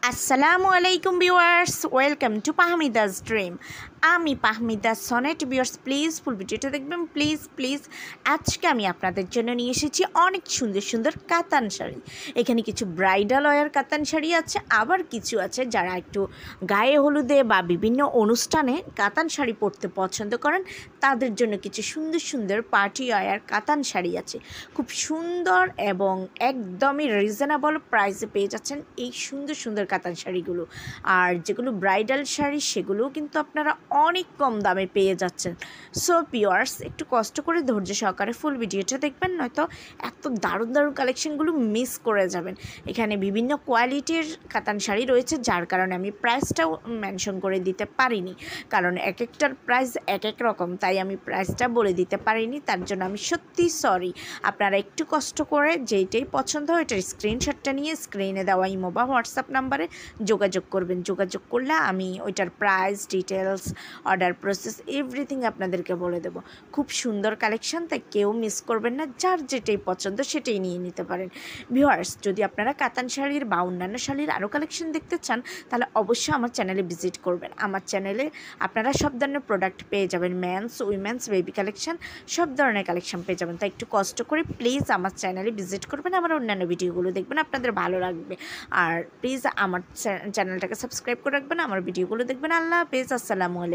আসসালামু আলাইকুম viewers, welcome to পাহমিদাস dream. আমি পাহমিদা সনেট। ভিউয়ার্স প্লিজ ফুল ভিডিওটা দেখবেন, প্লিজ প্লিজ। আজকে আমি আপনাদের জন্য নিয়ে এসেছি অনেক সুন্দর সুন্দর কাতান শাড়ি। এখানে কিছু ব্রাইডাল ওয়্যার কাতান শাড়ি আছে, আবার কিছু আছে যারা একটু গায়ে হলুদে বা বিভিন্ন অনুষ্ঠানে কাতান শাড়ি পরতে পছন্দ করেন, তাদের জন্য কিছু সুন্দর সুন্দর পার্টি ওয়্যার কাতান শাড়ি আছে। খুব সুন্দর এবং একদমই রিজনেবল প্রাইসে পেয়ে যাচ্ছেন এই সুন্দর সুন্দর কাতান শাড়িগুলো। আর যেগুলো ব্রাইডাল শাড়ি সেগুলোও কিন্তু আপনারা অনেক কম দামে পেয়ে যাচ্ছেন। সো ভিউয়ার্স, একটু কষ্ট করে ধৈর্য সহকারে ফুল ভিডিওটা দেখবেন, নয়তো এত দারুণ দারুণ কালেকশনগুলো মিস করে যাবেন। এখানে বিভিন্ন কোয়ালিটির কাতান শাড়ি রয়েছে, যার কারণে আমি প্রাইসটাও মেনশন করে দিতে পারিনি, কারণ এক একটার প্রাইস এক এক রকম, তাই আমি প্রাইসটা বলে দিতে পারিনি। তার জন্য আমি সত্যি সরি। আপনারা একটু কষ্ট করে যেইটাই পছন্দ হয় এটার স্ক্রিনশটটা নিয়ে স্ক্রিনে দেওয়া ইমো বা হোয়াটসঅ্যাপ নাম্বারে যোগাযোগ করবেন। যোগাযোগ করলে আমি ওইটার price, details, order process everything আপনাদেরকে বলে দেব। খুব সুন্দর কালেকশন, তাই কেউ মিস করবেন না। যার যেটাই পছন্দ সেটাই নিয়ে নিতে পারেন। ভিউয়ার্স, যদি আপনারা কাতান শাড়ির বা অন্যান্য শাড়ির আরও কালেকশন দেখতে চান, তাহলে অবশ্যই আমার চ্যানেলে ভিজিট করবেন। আমার চ্যানেলে আপনারা সব ধরনের প্রোডাক্ট পেয়ে যাবেন, মেন্স, উইমেন্স, বেবি কালেকশন, সব ধরনের কালেকশন পেয়ে যাবেন। তাই একটু কষ্ট করে প্লিজ আমার চ্যানেলে ভিজিট করবেন, আমার অন্যান্য ভিডিওগুলো দেখবেন, আপনাদের ভালো লাগবে। আর প্লিজ আমার চ্যানেলটাকে সাবস্ক্রাইব করে রাখবেন, আমার ভিডিওগুলো দেখবেন। আল্লাহ হাফেজ, আসসালামু আলাইকুম।